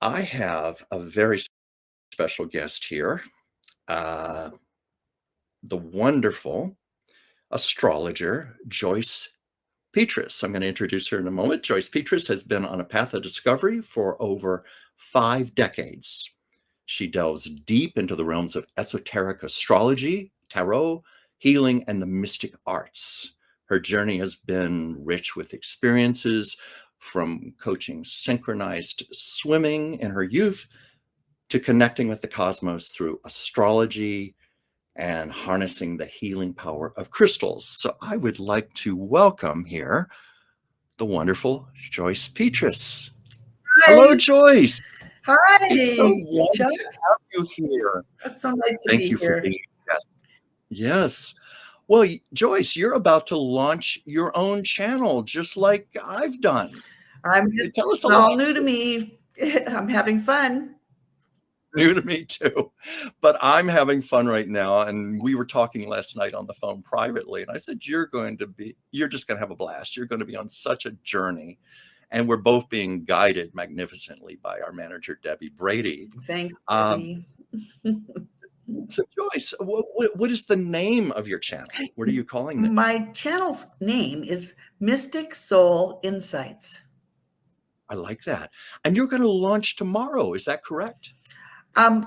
I have a very special guest here, uh, the wonderful astrologer, Joyce Pietras. I'm going to introduce her in a moment. Joyce Pietras has been on a path of discovery for over 5 decades. She delves deep into the realms of esoteric astrology, tarot, healing, and the mystic arts. Her journey has been rich with experiences from coaching synchronized swimming in her youth to connecting with the cosmos through astrology and harnessing the healing power of crystals. So I would like to welcome here the wonderful Joyce Pietras. Hi. Hello, Joyce. Hi. It's so wonderful Chuck. to have you here. It's so nice to Thank be you for here. being a guest. Yes. Well, Joyce, you're about to launch your own channel, just like I've done. Tell us a It's all little. new to me. I'm having fun. New to me too, but I'm having fun right now. And we were talking last night on the phone privately, and I said, you're just going to have a blast. You're going to be on such a journey. And we're both being guided magnificently by our manager, Debbie Brady. Thanks, Debbie. So Joyce, what is the name of your channel? What are you calling this? My channel's name is MysticSoul Insights. I like that. And you're going to launch tomorrow. Is that correct?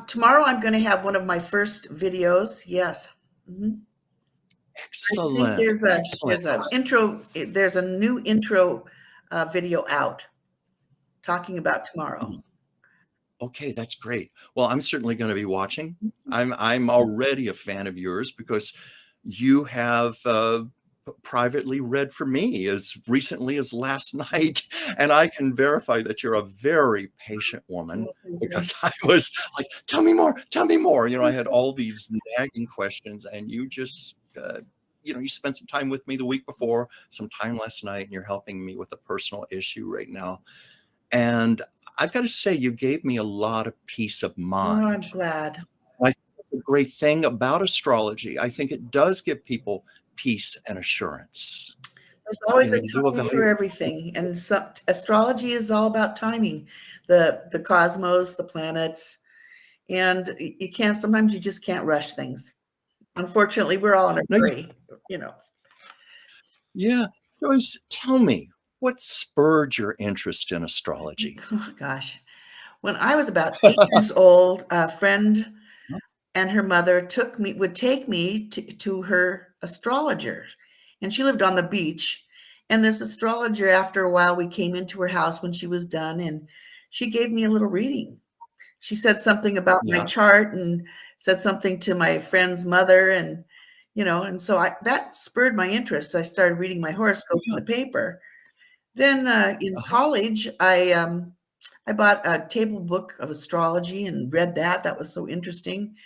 Tomorrow I'm going to have one of my first videos. Yes. Mm-hmm. Excellent. I think there's a new intro video out talking about tomorrow. Okay, that's great. Well, I'm certainly going to be watching. I'm already a fan of yours because you have privately read for me as recently as last night, and I can verify that you're a very patient woman because I was like, tell me more, tell me more. You know, I had all these nagging questions, and you just you spent some time with me the week before, some time last night, and you're helping me with a personal issue right now. And I've got to say, you gave me a lot of peace of mind. Oh, I'm glad. I think that's a great thing about astrology. I think it does give people peace and assurance. There's always a time for everything. And astrology is all about timing, the cosmos, the planets. And sometimes you just can't rush things. Unfortunately, we're all in a hurry, Yeah. Joyce, tell me, what spurred your interest in astrology? Oh, gosh. When I was about 8 years old, a friend and her mother would take me to her astrologer. And she lived on the beach. And this astrologer, after a while, we came into her house when she was done, and she gave me a little reading. She said something about my chart and said something to my friend's mother. And, and so that spurred my interest. I started reading my horoscope in the paper. Then in college, I bought a table book of astrology and read that. That was so interesting.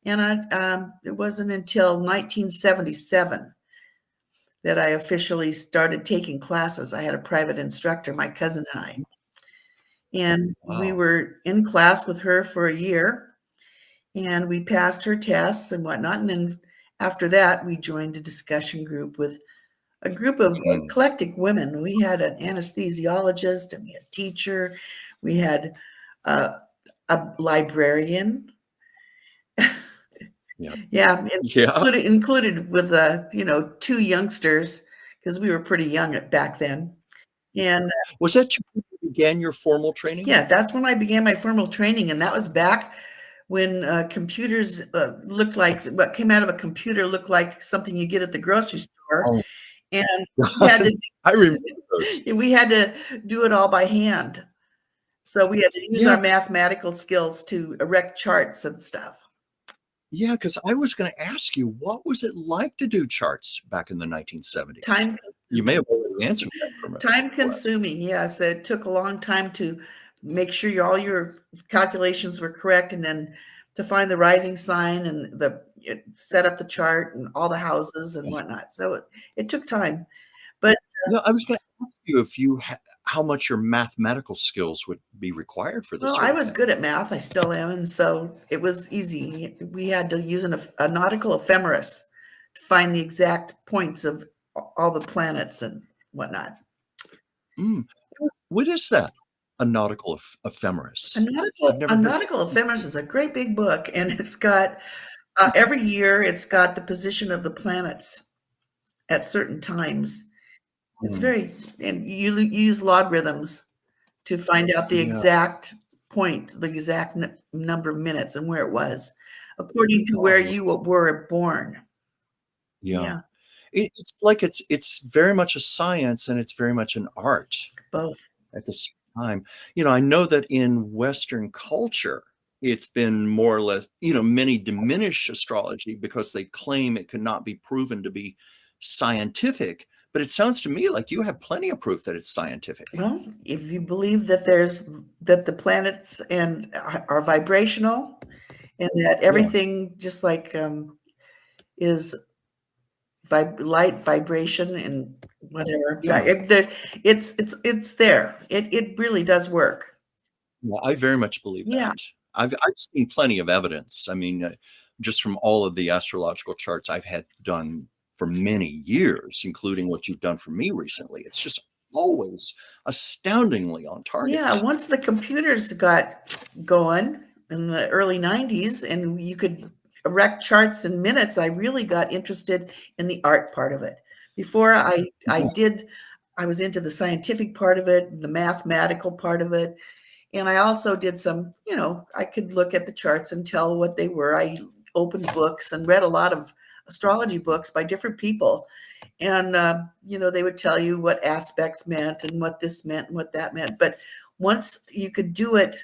And it wasn't until 1977 that I officially started taking classes. I had a private instructor, my cousin and I. And we were in class with her for a year, and we passed her tests and whatnot. And then after that, we joined a discussion group with a group of eclectic women. We had an anesthesiologist, and we had a teacher. We had a librarian. Included with 2 youngsters, because we were pretty young back then. And was that you began your formal training? Yeah, that's when I began my formal training, and that was back when computers looked like what came out of a computer looked like something you get at the grocery store. And I remember those. We had to do it all by hand. So we had to use our mathematical skills to erect charts and stuff. Yeah, because I was going to ask you, what was it like to do charts back in the 1970s? You may have already answered that. Time-consuming, yes. It took a long time to make sure all your calculations were correct, and then to find the rising sign and set up the chart and all the houses and whatnot. So it took time. But I was going to ask you how much your mathematical skills would be required for this. Well, I was good at math. I still am, and so it was easy. We had to use a nautical ephemeris to find the exact points of all the planets and whatnot. What is that? A Nautical Ephemeris. I've A never heard of nautical it. ephemeris is a great big book, and it's got every year it's got the position of the planets at certain times. It's Mm, very, and you use logarithms to find out the yeah. exact point, the exact number of minutes and where it was, according to where Oh, you were born. yeah. Yeah, It's like it's very much a science and it's very much an art both. at the same time. I know that in Western culture, it's been more or less, many diminish astrology because they claim it cannot be proven to be scientific. But it sounds to me like you have plenty of proof that it's scientific. Well, if you believe that that the planets and are vibrational and that Yeah. everything just like is light vibration and whatever. Yeah. It's there. It really does work. Yeah, I very much believe Yeah. that. I've seen plenty of evidence. I mean, just from all of the astrological charts I've had done for many years, including what you've done for me recently. It's just always astoundingly on Yeah, target. once the computers got going in the early 90s and you could erect charts in minutes, I really got interested in the art part of it. Before Yeah, I was into the scientific part of it, the mathematical part of it. And I also did some, I could look at the charts and tell what they were. I opened books and read a lot of astrology books by different people. And, they would tell you what aspects meant and what this meant and what that meant. But once you could do it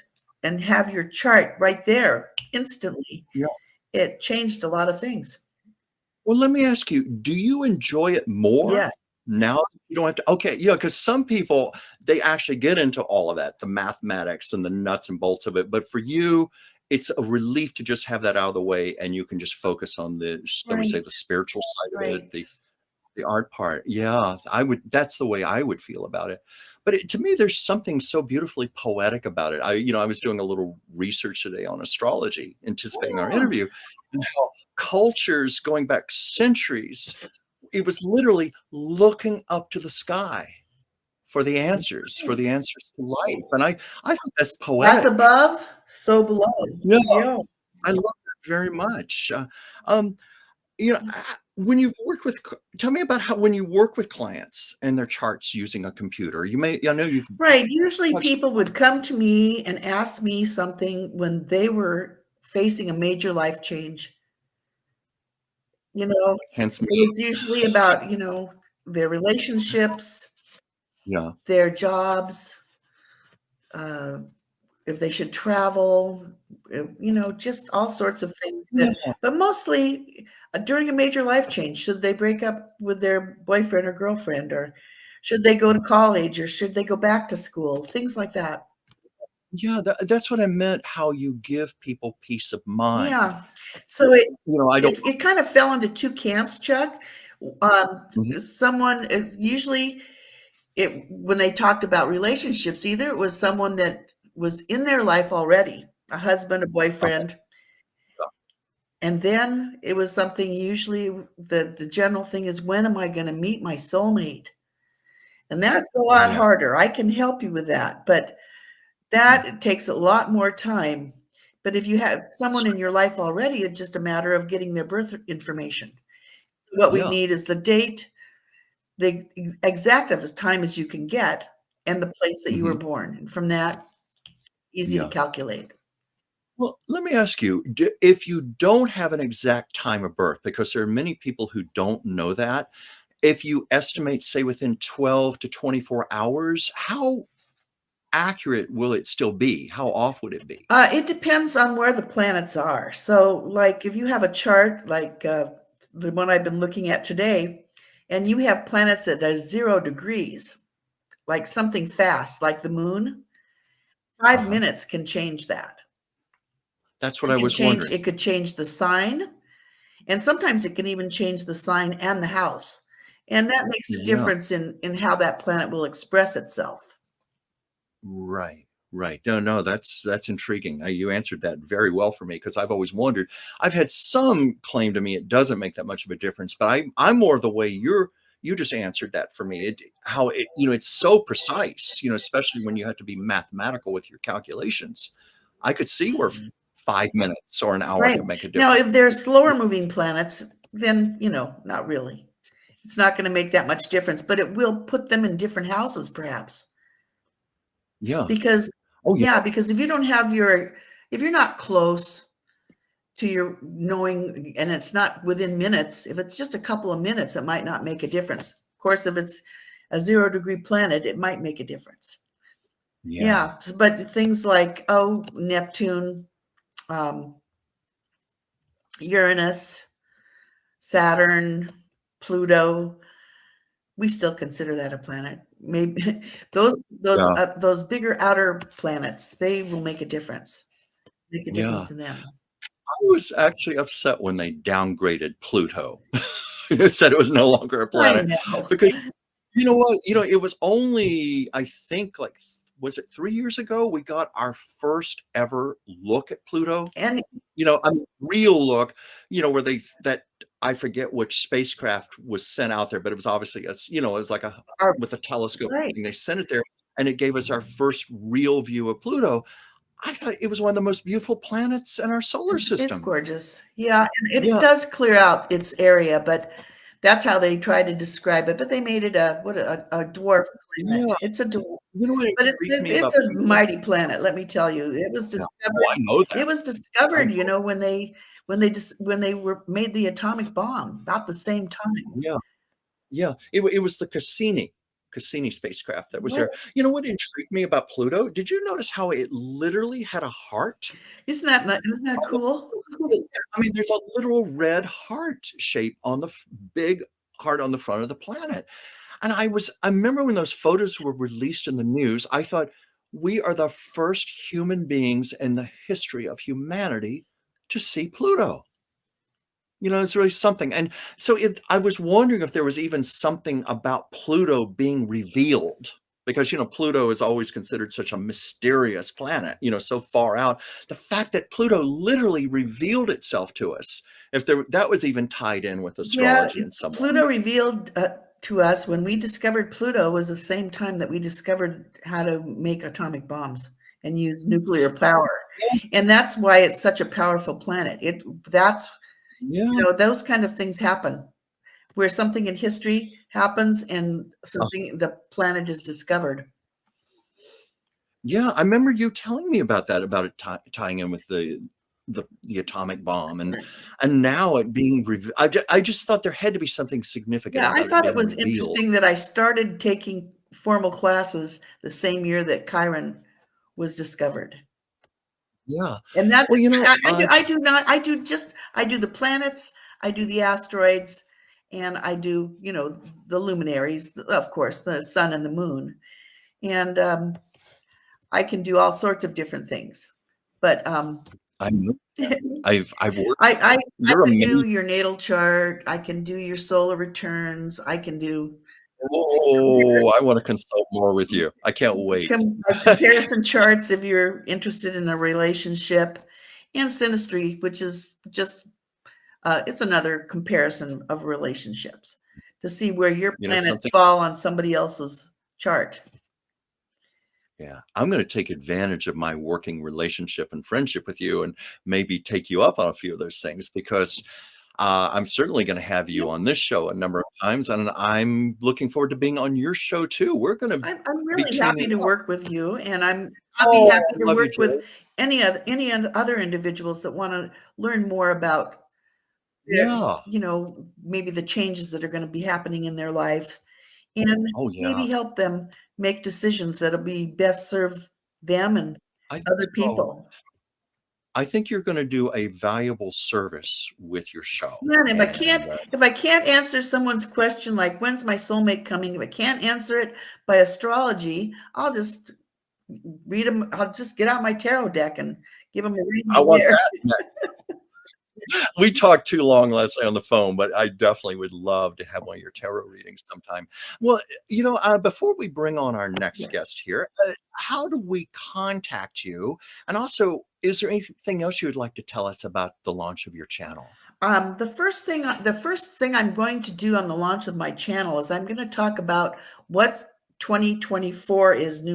and have your chart right there instantly, yeah. it changed a lot of things. Well, let me ask you, do you enjoy it more Yes. now that you don't have to? Okay, yeah, because some people, they actually get into all of that, the mathematics and the nuts and bolts of it. But for you, it's a relief to just have that out of the way and you can just focus on the, shall we say, Right. the spiritual side of it, Right. the art part. Yeah, that's the way I would feel about it. But to me, there's something so beautifully poetic about it. I was doing a little research today on astrology, anticipating our Oh, interview, and how cultures going back centuries, it was literally looking up to the sky for the answers to life. And I think that's as poetic. above, so below. Yeah, Yeah. I love that very much. Um, when you've worked with tell me about how when you work with clients and their charts using a computer, I know you've Right. Usually touched people would come to me and ask me something when they were facing a major life change. You know, hence me. it was usually about, their relationships, Yeah. their jobs, uh, if they should travel, just all sorts of things Yeah. but mostly during a major life change, should they break up with their boyfriend or girlfriend, or should they go to college, or should they go back to school, things like that. Yeah, that's what I meant, how you give people peace of mind. Yeah. So it I don't. it it kind of fell into 2 camps, Chuck. Um, Mhm. someone is usually it when they talked about relationships, either it was someone that was in their life already, a husband, a Okay. boyfriend, and then it was something usually the general thing is, "When am I gonna meet my soulmate?" And that's a lot Yeah. harder. I can help you with that, but that it takes a lot more time. But if you have someone in your life already, it's just a matter of getting their birth information. What we Yeah. need is the date, the exact of as time as you can get, and the place that you were Mhm. born. And from that, easy to Yeah. calculate. Well, let me ask you, if you don't have an exact time of birth, because there are many people who don't know that, if you estimate, say, within 12 to 24 hours, how accurate will it still be? How off would it be? It depends on where the planets are. So, like, if you have a chart like the one I've been looking at today, and you have planets at 0 degrees, like something fast, like the moon, 5 Uh-huh. minutes can change that. That's what I was wondering. It could change the sign, and sometimes it can even change the sign and the house. And that makes a Yeah. difference in how that planet will express itself. Right, right. No, no, that's intriguing. You answered that very well for me because I've always wondered. I've had some claim to me it doesn't make that much of a difference, but I'm more the way you just answered that for me. How it, it's so precise, especially when you have to be mathematical with your calculations. I could see where 5 minutes or an hour Right. could make a Now, if difference. they're slower moving planets, then, not really. It's not going to make that much difference, but it will put them in different houses, perhaps. Yeah. Because, Oh, yeah. because if you're not close to your knowing, and it's not within minutes, if it's just a couple of minutes, it might not make a difference. Of course, if it's a 0-degree planet, it might make a difference. Yeah. But things like, Neptune, Uranus, Saturn, Pluto, we still consider that a planet. Maybe Yeah. those bigger outer planets, they will make a difference. Make a Yeah. difference in them. I was actually upset when they downgraded Pluto. It said it was no longer a I planet know. because you know what? It was only, I think, like, was it 3 years ago we got our first ever look at Pluto? And A real look, where I forget which spacecraft was sent out there, but it was obviously it was like our with a telescope. right. And they sent it there, and it gave us our first real view of Pluto. I thought it was one of the most beautiful planets in our solar It's system. gorgeous. Yeah, and it Yeah, does clear out its area, but that's how they tried to describe it. But they made it a dwarf planet. yeah. It's a dwarf, You know what but intrigued me it's about a Pluto? mighty planet. Let me tell you, it was Yeah. Oh, I discovered. know It that. was I discovered, know. when they were made the atomic bomb about the same time. Yeah, yeah. It was the Cassini spacecraft that was What? there. You know what intrigued me about Pluto? Did you notice how it literally had a heart? Isn't that On the cool? I mean, there's a literal red heart shape on the big heart on the front of the planet. And I remember when those photos were released in the news, I thought, we are the first human beings in the history of humanity to see Pluto. It's really something. And so I was wondering if there was even something about Pluto being revealed because, Pluto is always considered such a mysterious planet, so far out. The fact that Pluto literally revealed itself to us, if that was even tied in with Yeah, astrology in some way. Pluto revealed to us when we discovered Pluto was the same time that we discovered how to make atomic bombs and use nuclear power. And that's why it's such a powerful planet. Yeah. Those kind of things happen where something in history happens and the planet is discovered. Yeah, I remember you telling me about that, about it tying in with the atomic bomb, and Right. now it being revealed. I just thought there had to be something significant Yeah, I about it thought it being was revealed. interesting that I started taking formal classes the same year that Chiron was discovered. Yeah. And that's Well, I do the planets, I do the asteroids, and I do, the luminaries, of course, the sun and the moon. And I can do all sorts of different things. But I know that. I I've worked. I You're can do amazing. your natal chart, I can do your solar returns, I can do Oh, I want to consult more with you. I can't wait. comparison charts if you're interested in a relationship, and synastry, which is just it's another comparison of relationships to see where your planets Something. fall on somebody else's chart. Yeah, I'm going to take advantage of my working relationship and friendship with you, and maybe take you up on a few of those things because I'm certainly going to have Yeah, you on this show a number of times, and I'm looking forward to being on your show too. We're going to I'm be really happy teaming to up. work with you, and I'll be Oh, happy I to love you, work with Joyce. any other individuals that want to learn more about Yeah. maybe the changes that are going to be happening in their life, and Oh, yeah. maybe help them make decisions that'll be best serve them and I think other so. people. I think you're going to do a valuable service with your show, Man, and if I can't answer someone's question like when's my soulmate coming, if I can't answer it by astrology, I'll just read them. I'll just get out my tarot deck and give them a I reading want there. that. We talked too long last night on the phone, but I definitely would love to have one of your tarot readings sometime. Well, before we bring on our next Yeah. guest here, how do we contact you? And also, is there anything else you would like to tell us about the launch of your channel? The first thing I'm going to do on the launch of my channel is I'm gonna talk about what 2024 is Oh,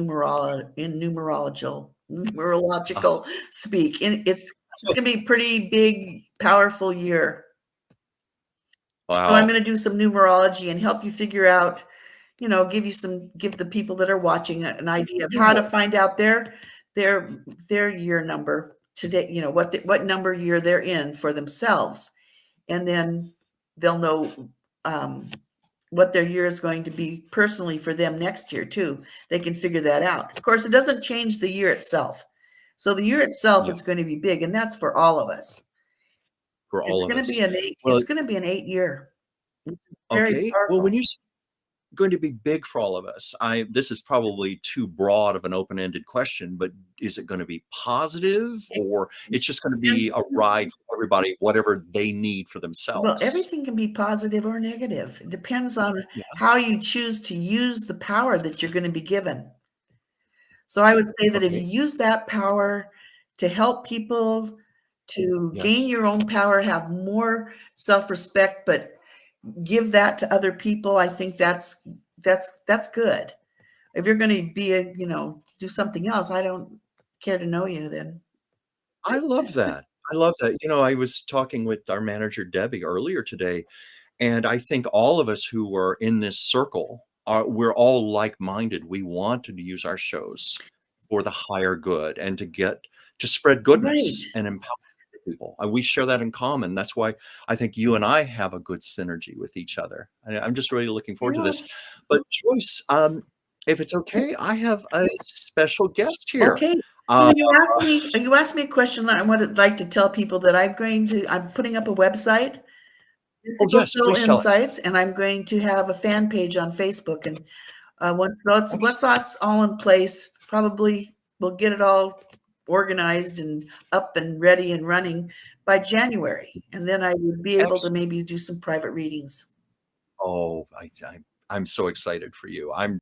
numerological speak, and it's gonna be a pretty big, powerful year. So I'm wow. gonna do some numerology and help you figure out, give the people that are watching an idea of how to find out their their year number today, what number year they're in for themselves. And then they'll know what their year is going to be personally for them next year too. They can figure that out. Of course, it doesn't change the year itself. So the year itself Yeah, is going to be big, and that's for all of us. for It's all of going to be us. an eight. Well, It's going to be an 8 year. Very okay. Well, when powerful. you say going to be big for all of us, this is probably too broad of an open-ended question, but is it gonna be positive, It or it's just gonna be depends. a ride for everybody, whatever they need for Well, themselves? everything can be positive or negative. It depends on Yeah, how you choose to use the power that you're going to be given. So I would say that if you okay. use that power to help people, to gain Yes. your own power, have more self-respect, but give that to other people, I think that's good. If you're gonna be do something else, I don't care to know you then. I love that. I love that. I was talking with our manager, Debbie, earlier today, and I think all of us who are in this circle we're all like-minded. We want to use our shows for the higher good and to spread Right. goodness and empower people. We share that in common. That's why I think you and I have a good synergy with each other. I'm just really looking forward to this. Yes. But Joyce, if it's okay, I have a special guest here. Okay. Uh, Well, you asked me a question that I would like to tell people that I'm putting up a website, oh, yes, MysticSoul please tell us. Insights, and I'm going to have a fan page on Facebook. And once Excellent. that's all in place, probably we'll get it all organized and up and ready and running by January. And then I would be able to Excellent. maybe do some private readings. Oh, I'm so excited for you. I'm